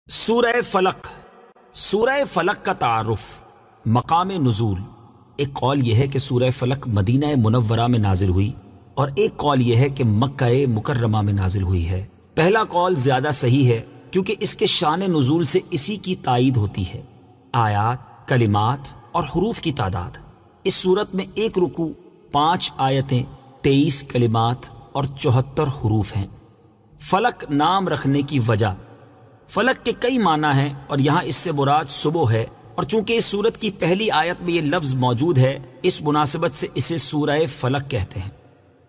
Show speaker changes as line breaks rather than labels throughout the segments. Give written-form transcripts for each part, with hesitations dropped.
سورہ فلق۔ سورہ فلق کا تعارف، مقام نزول۔ ایک قول یہ ہے کہ سورہ فلق مدینہ منورہ میں نازل ہوئی اور ایک قول یہ ہے کہ مکہ مکرمہ میں نازل ہوئی ہے۔ پہلا قول زیادہ صحیح ہے کیونکہ اس کے شان نزول سے اسی کی تائید ہوتی ہے۔ آیات، کلمات اور حروف کی تعداد، اس صورت میں ایک رکوع، 5 آیتیں، 23 کلمات اور 74 حروف ہیں۔ فلق نام رکھنے کی وجہ، فلق کے کئی معنی ہیں اور یہاں اس سے مراد صبح ہے، اور چونکہ اس سورت کی پہلی آیت میں یہ لفظ موجود ہے اس مناسبت سے اسے سورہ فلق کہتے ہیں۔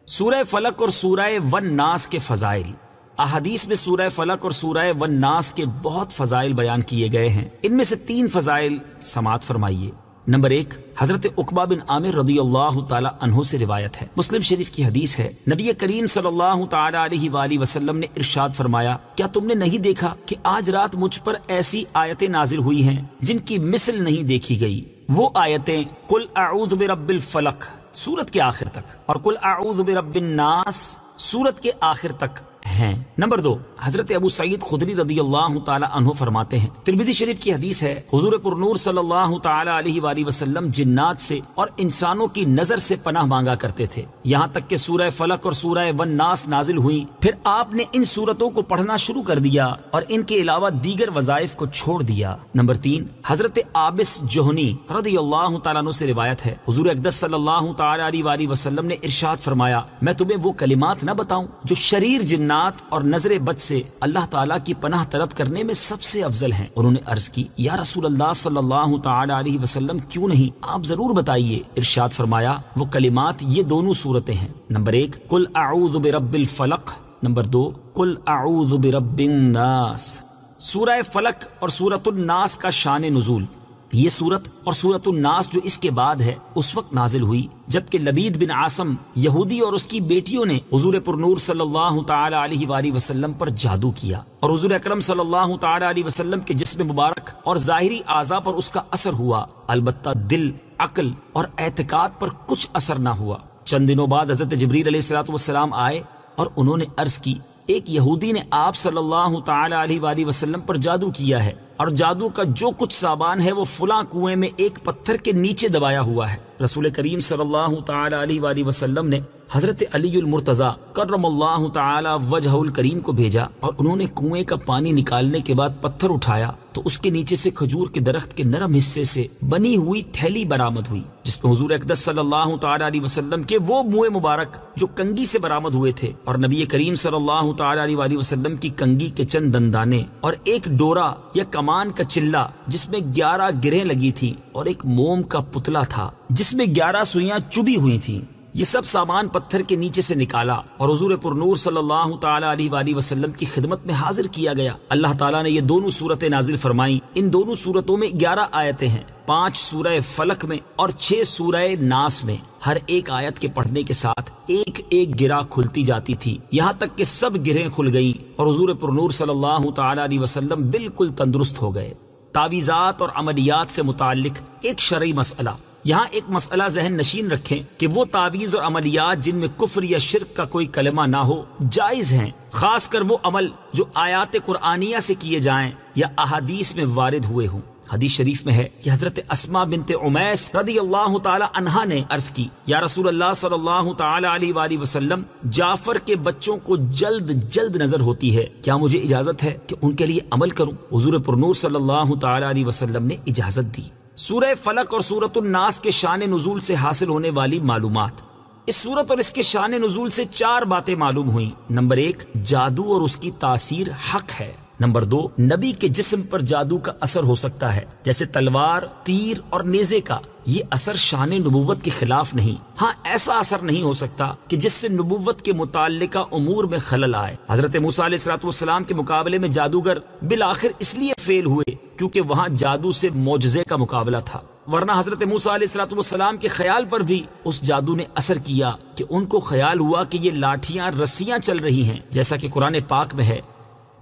سورہ فلق اور سورہ والناس کے فضائل، احادیث میں سورہ فلق اور سورہ والناس کے بہت فضائل بیان کیے گئے ہیں۔ ان میں سے 3 فضائل سماعت فرمائیے۔ نمبر 1، حضرت عقبہ بن عامر رضی اللہ تعالی عنہ سے روایت ہے، مسلم شریف کی حدیث ہے، نبی کریم صلی اللہ تعالی علیہ وآلہ وسلم نے ارشاد فرمایا، کیا تم نے نہیں دیکھا کہ آج رات مجھ پر ایسی آیتیں نازل ہوئی ہیں جن کی مثل نہیں دیکھی گئی؟ وہ آیتیں قل اعوذ برب الفلق سورت کے آخر تک اور قل اعوذ برب الناس سورت کے آخر تک ہیں۔ نمبر 2، حضرت ابو سعید خدری رضی اللہ تعالی عنہ فرماتے ہیں، ترمذی شریف کی حدیث ہے، حضور پر نور صلی اللہ تعالی علیہ وآلہ وسلم جنات سے اور انسانوں کی نظر سے پناہ مانگا کرتے تھے، یہاں تک کہ سورہ فلق اور سورہ والناس نازل ہوئی، پھر آپ نے ان سورتوں کو پڑھنا شروع کر دیا اور ان کے علاوہ دیگر وظائف کو چھوڑ دیا۔ نمبر 3، حضرت عابس جوہنی رضی اللہ تعالیٰ عنہ سے روایت ہے، حضور اقدس صلی اللہ تعالی علیہ وآلہ وسلم نے ارشاد فرمایا، میں تمہیں وہ کلمات نہ بتاؤں جو شریر جنات اور نظر بد سے اللہ تعالیٰ کی پناہ طلب کرنے میں سب سے افضل ہیں؟ انہوں نے عرض کی، یا رسول اللہ صلی اللہ تعالی علیہ وسلم کیوں نہیں، آپ ضرور بتائیے۔ ارشاد فرمایا، وہ کلمات یہ دونوں صورتیں ہیں، نمبر 1 قل اعوذ برب الفلق، نمبر 2 قل اعوذ برب الناس۔ سورہ فلق اور سورۃ الناس کا شان نزول، یہ سورت اور سورۃ الناس جو اس کے بعد ہے اس وقت نازل ہوئی جبکہ لبید بن عاصم یہودی اور اس کی بیٹیوں نے حضور پر نور صلی اللہ تعالی علیہ وآلہ وسلم پر جادو کیا اور حضور اکرم صلی اللہ تعالی علیہ وسلم کے جسم مبارک اور ظاہری اعضاء پر اس کا اثر ہوا، البتہ دل، عقل اور اعتقاد پر کچھ اثر نہ ہوا۔ چند دنوں بعد حضرت جبریل علیہ السلام آئے اور انہوں نے عرض کی، ایک یہودی نے آپ صلی اللہ تعالی علیہ وآلہ وسلم پر جادو کیا ہے اور جادو کا جو کچھ سامان ہے وہ فلاں کنویں میں ایک پتھر کے نیچے دبایا ہوا ہے۔ رسول کریم صلی اللہ تعالی علیہ وآلہ وسلم نے حضرت علی المرتضیٰ کرم اللہ تعالی وجہہ الکریم کو بھیجا اور انہوں نے کنویں کا پانی نکالنے کے بعد پتھر اٹھایا تو اس کے نیچے سے کھجور کے درخت کے نرم حصے سے بنی ہوئی تھیلی برآمد ہوئی جس میں حضور اقدس صلی اللہ تعالی علیہ وسلم کے وہ منہ مبارک جو کنگھی سے برآمد ہوئے تھے اور نبی کریم صلی اللہ تعالی علیہ وآلہ وسلم کی کنگھی کے چند دندانے اور ایک ڈورا یا کمان کا چلہ جس میں 11 گرہیں لگی تھی اور ایک موم کا پتلا تھا جس میں 11 سوئیاں چبھی ہوئی تھیں، یہ سب سامان پتھر کے نیچے سے نکالا اور حضور پر نور صلی اللہ تعالی علیہ وآلہ وسلم کی خدمت میں حاضر کیا گیا۔ اللہ تعالیٰ نے یہ دونوں صورتیں نازل فرمائیں۔ ان دونوں صورتوں میں 11 آیتیں ہیں، 5 سورہ فلق میں اور 6 سورہ ناس میں۔ ہر ایک آیت کے پڑھنے کے ساتھ ایک ایک گرہ کھلتی جاتی تھی، یہاں تک کہ سب گرہیں کھل گئیں اور حضور پر نور صلی اللہ تعالی علیہ وسلم بالکل تندرست ہو گئے۔ تعویذات اور عملیات سے متعلق ایک شرعی مسئلہ، یہاں ایک مسئلہ ذہن نشین رکھیں کہ وہ تعویذ اور عملیات جن میں کفر یا شرک کا کوئی کلمہ نہ ہو جائز ہیں، خاص کر وہ عمل جو آیات قرآنیہ سے کیے جائیں یا احادیث میں وارد ہوئے ہوں۔ حدیث شریف میں ہے کہ حضرت اسماء بنت عمیس رضی اللہ تعالی عنہا نے عرض کی، یا رسول اللہ صلی اللہ تعالی علیہ وآلہ وسلم، جعفر کے بچوں کو جلد جلد نظر ہوتی ہے، کیا مجھے اجازت ہے کہ ان کے لیے عمل کروں؟ حضور پر نور صلی اللہ تعالی علیہ وسلم نے اجازت دی۔ سورہ فلق اور سورۃ الناس کے شان نزول سے حاصل ہونے والی معلومات، اس سورت اور اس کے شان نزول سے 4 باتیں معلوم ہوئیں۔ نمبر 1، جادو اور اس کی تاثیر حق ہے۔ نمبر 2، نبی کے جسم پر جادو کا اثر ہو سکتا ہے جیسے تلوار، تیر اور نیزے کا، یہ اثر شان نبوت کے خلاف نہیں، ہاں ایسا اثر نہیں ہو سکتا کہ جس سے نبوت کے متعلقہ امور میں خلل آئے۔ حضرت موسیٰ علیہ السلام کے مقابلے میں جادوگر بالآخر اس لیے فیل ہوئے کیونکہ وہاں جادو سے معجزے کا مقابلہ تھا، ورنہ حضرت موسیٰ علیہ السلام کے خیال پر بھی اس جادو نے اثر کیا کہ ان کو خیال ہوا کہ یہ لاٹھیاں رسیاں چل رہی ہیں، جیسا کہ قرآن پاک میں ہے،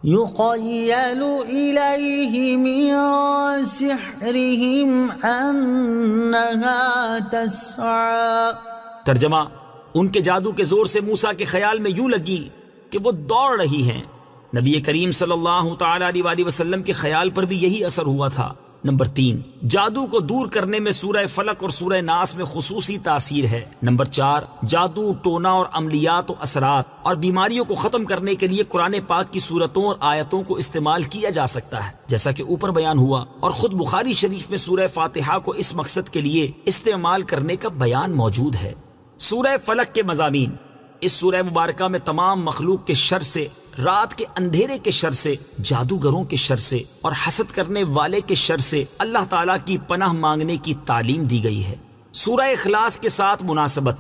يُخَيَّلُ إِلَيْهِ مِن سِحْرِهِمْ أَنَّهَا تَسْعَىٰ۔
ترجمہ، ان کے جادو کے زور سے موسیٰ کے خیال میں یوں لگی کہ وہ دوڑ رہی ہیں، نبی کریم صلی اللہ تعالی علیہ وآلہ وسلم کے خیال پر بھی یہی اثر ہوا تھا۔ نمبر 3، جادو کو دور کرنے میں سورہ فلق اور سورہ ناس میں خصوصی تاثیر ہے۔ نمبر 4، جادو، ٹونا اور عملیات و اثرات اور بیماریوں کو ختم کرنے کے لیے قرآن پاک کی سورتوں اور آیتوں کو استعمال کیا جا سکتا ہے، جیسا کہ اوپر بیان ہوا، اور خود بخاری شریف میں سورہ فاتحہ کو اس مقصد کے لیے استعمال کرنے کا بیان موجود ہے۔ سورہ فلق کے مضامین۔ اس سورہ مبارکہ میں تمام مخلوق کے شر سے، رات کے اندھیرے کے شر سے، جادوگروں کے شر سے اور حسد کرنے والے کے شر سے اللہ تعالیٰ کی پناہ مانگنے کی تعلیم دی گئی ہے۔ سورہ اخلاص کے ساتھ مناسبت۔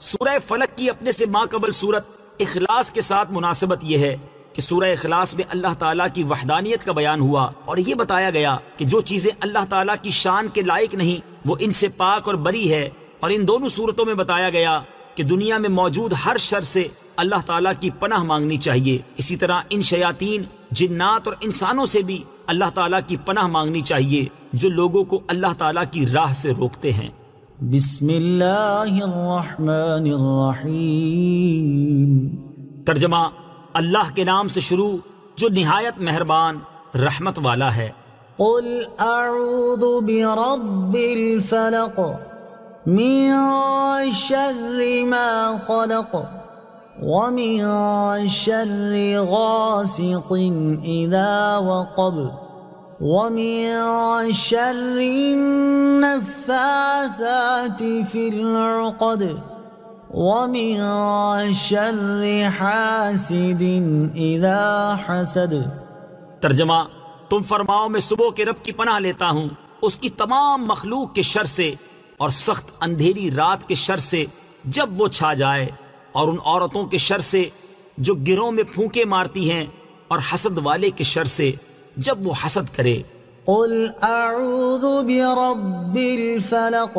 سورہ فلق کی اپنے سے ماقبل سورت اخلاص کے ساتھ مناسبت یہ ہے کہ سورہ اخلاص میں اللہ تعالیٰ کی وحدانیت کا بیان ہوا اور یہ بتایا گیا کہ جو چیزیں اللہ تعالیٰ کی شان کے لائق نہیں وہ ان سے پاک اور بری ہے، اور ان دونوں صورتوں میں بتایا گیا کہ دنیا میں موجود ہر شر سے اللہ تعالیٰ کی پناہ مانگنی چاہیے۔ اسی طرح ان شیاطین، جنات اور انسانوں سے بھی اللہ تعالیٰ کی پناہ مانگنی چاہیے جو لوگوں کو اللہ تعالیٰ کی راہ سے روکتے ہیں۔
بسم اللہ الرحمن الرحیم۔
ترجمہ: اللہ کے نام سے شروع جو نہایت مہربان رحمت والا ہے۔
قل اعوذ برب الفلق من شر ما خلق ومن شر غاسق اذا وقب ومن شر النفاثات في العقد ومن شر حاسد اذا حسد۔
ترجمہ: تم فرماؤ میں صبح کے رب کی پناہ لیتا ہوں اس کی تمام مخلوق کے شر سے اور سخت اندھیری رات کے شر سے جب وہ چھا جائے، اور ان عورتوں کے شر سے جو گروہ میں پھونکے مارتی ہیں، اور حسد والے کے شر سے جب وہ حسد کرے۔
قل اعوذ برب الفلق۔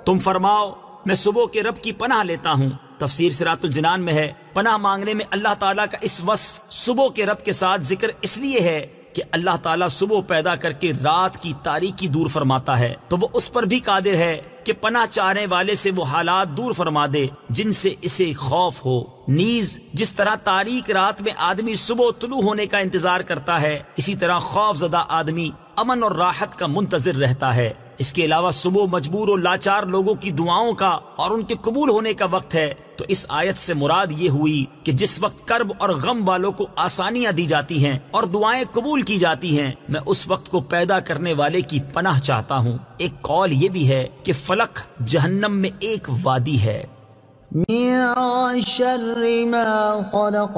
تم فرماؤ میں صبح کے رب کی پناہ لیتا ہوں۔ تفسیر صراط الجنان میں ہے، پناہ مانگنے میں اللہ تعالیٰ کا اس وصف صبح کے رب کے ساتھ ذکر اس لیے ہے کہ اللہ تعالیٰ صبح پیدا کر کے رات کی تاریکی دور فرماتا ہے تو وہ اس پر بھی قادر ہے کہ پناہ چاہنے والے سے وہ حالات دور فرما دے جن سے اسے خوف ہو۔ نیز جس طرح تاریک رات میں آدمی صبح طلوع ہونے کا انتظار کرتا ہے، اسی طرح خوف زدہ آدمی امن اور راحت کا منتظر رہتا ہے۔ اس کے علاوہ صبح مجبور و لاچار لوگوں کی دعاؤں کا اور ان کے قبول ہونے کا وقت ہے، تو اس آیت سے مراد یہ ہوئی کہ جس وقت کرب اور غم والوں کو آسانیاں دی جاتی ہیں اور دعائیں قبول کی جاتی ہیں، میں اس وقت کو پیدا کرنے والے کی پناہ چاہتا ہوں۔ ایک قول یہ بھی ہے کہ فلق جہنم میں ایک وادی ہے۔
من شر ما خلق۔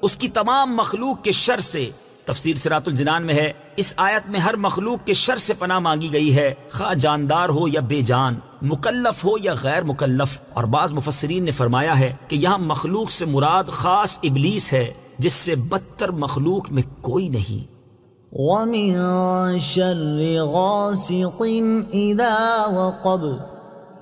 اس کی تمام مخلوق کے شر سے۔ تفسیر صراط الجنان میں ہے، اس آیت میں ہر مخلوق کے شر سے پناہ مانگی گئی ہے، خواہ جاندار ہو یا بے جان، مکلف ہو یا غیر مکلف۔ اور بعض مفسرین نے فرمایا ہے کہ یہاں مخلوق سے مراد خاص ابلیس ہے جس سے بدتر مخلوق میں کوئی نہیں۔
ومن شر غاسق اذا وقب۔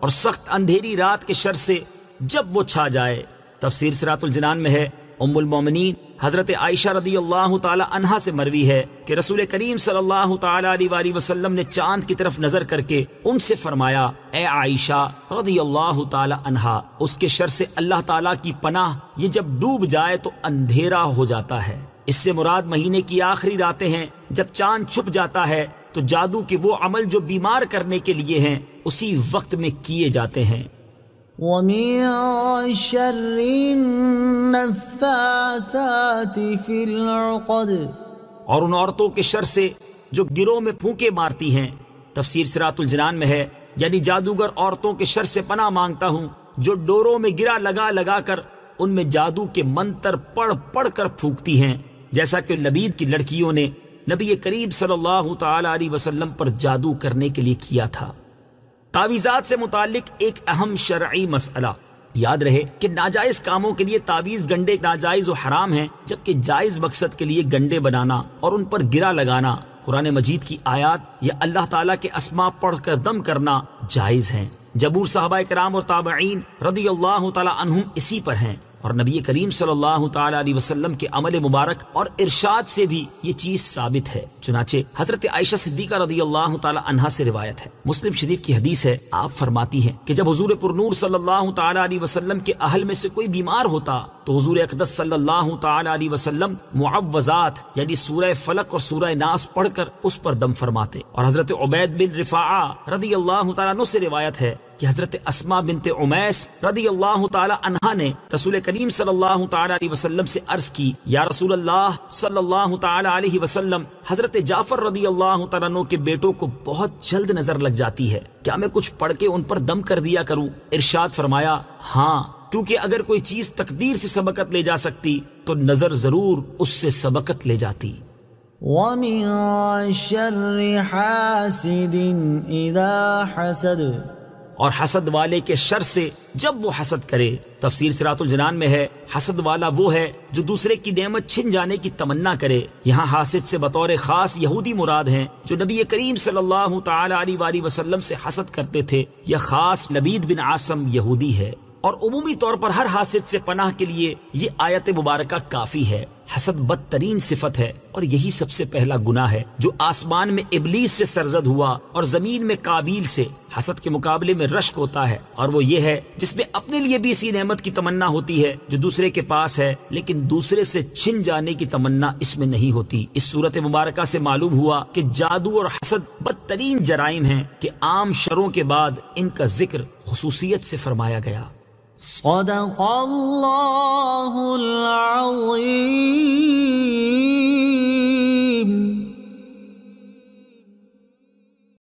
اور سخت اندھیری رات کے شر سے جب وہ چھا جائے۔ تفسیر صراط الجنان میں ہے، ام المومنین حضرت عائشہ رضی اللہ تعالی عنہا سے مروی ہے کہ رسول کریم صلی اللہ تعالی علیہ وآلہ وسلم نے چاند کی طرف نظر کر کے ان سے فرمایا، اے عائشہ رضی اللہ تعالی عنہا، اس کے شر سے اللہ تعالی کی پناہ، یہ جب ڈوب جائے تو اندھیرا ہو جاتا ہے۔ اس سے مراد مہینے کی آخری راتیں ہیں جب چاند چھپ جاتا ہے، تو جادو کے وہ عمل جو بیمار کرنے کے لیے ہیں اسی وقت میں کیے جاتے ہیں۔
وَمِن شَرِّ النَّفَّاثَاتِ فِي الْعُقَدِ۔
اور ان عورتوں کے شر سے جو گروہ میں پھونکے مارتی ہیں۔ تفسیر صراط الجنان میں ہے، یعنی جادوگر عورتوں کے شر سے پناہ مانگتا ہوں جو ڈوروں میں گرا لگا لگا کر ان میں جادو کے منتر پڑھ پڑھ کر پھونکتی ہیں، جیسا کہ لبید کی لڑکیوں نے نبی کریم صلی اللہ تعالی علیہ وسلم پر جادو کرنے کے لیے کیا تھا۔ تعویذات سے متعلق ایک اہم شرعی مسئلہ۔ یاد رہے کہ ناجائز کاموں کے لیے تعویذ گنڈے ناجائز و حرام ہیں، جبکہ جائز مقصد کے لیے گنڈے بنانا اور ان پر گرا لگانا، قرآن مجید کی آیات یا اللہ تعالیٰ کے اسماء پڑھ کر دم کرنا جائز ہیں۔ جبور صحابہ کرام اور تابعین رضی اللہ تعالی عنہم اسی پر ہیں، اور نبی کریم صلی اللہ تعالی علیہ وسلم کے عمل مبارک اور ارشاد سے بھی یہ چیز ثابت ہے۔ چنانچہ حضرت عائشہ صدیقہ رضی اللہ تعالی عنہا سے روایت ہے، مسلم شریف کی حدیث ہے، آپ فرماتی ہیں کہ جب حضور پرنور صلی اللہ تعالی علیہ وسلم کے اہل میں سے کوئی بیمار ہوتا تو حضور اقدس صلی اللہ تعالی علیہ وسلم معوذات یعنی سورہ فلق اور سورہ ناس پڑھ کر اس پر دم فرماتے۔ اور حضرت عبید بن رفاعہ رضی اللہ تعالیٰ عنہ سے روایت ہے کہ حضرت اسماء بنت عمیس رضی اللہ تعالی عنہا نے رسول کریم صلی اللہ تعالی علیہ وسلم سے عرض کی، یا رسول اللہ صلی اللہ تعالی علیہ وسلم، حضرت جعفر رضی اللہ تعالیٰ عنہ کے بیٹوں کو بہت جلد نظر لگ جاتی ہے، کیا میں کچھ پڑھ کے ان پر دم کر دیا کروں؟ ارشاد فرمایا، ہاں، کیونکہ اگر کوئی چیز تقدیر سے سبقت لے جا سکتی تو نظر ضرور اس سے سبقت لے جاتی۔
وَمِن شَرِّ حَاسِدٍ إِذَا حَسَدَ،
اور حسد والے کے شر سے جب وہ حسد کرے۔ تفسیر صراط الجنان میں ہے، حسد والا وہ ہے جو دوسرے کی نعمت چھن جانے کی تمنا کرے۔ یہاں حاسد سے بطور خاص یہودی مراد ہیں جو نبی کریم صلی اللہ تعالی علیہ وآلہ وسلم سے حسد کرتے تھے۔ یہ خاص لبید بن عاصم یہودی ہے، اور عمومی طور پر ہر حاسد سے پناہ کے لیے یہ آیت مبارکہ کافی ہے۔ حسد بدترین صفت ہے، اور یہی سب سے پہلا گناہ ہے جو آسمان میں ابلیس سے سرزد ہوا اور زمین میں قابیل سے۔ حسد کے مقابلے میں رشک ہوتا ہے، اور وہ یہ ہے جس میں اپنے لیے بھی اسی نعمت کی تمنا ہوتی ہے جو دوسرے کے پاس ہے، لیکن دوسرے سے چھن جانے کی تمنا اس میں نہیں ہوتی۔ اس صورت مبارکہ سے معلوم ہوا کہ جادو اور حسد بدترین جرائم ہیں کہ عام شروں کے بعد ان کا ذکر خصوصیت سے فرمایا گیا۔
صدق اللہ العظیم۔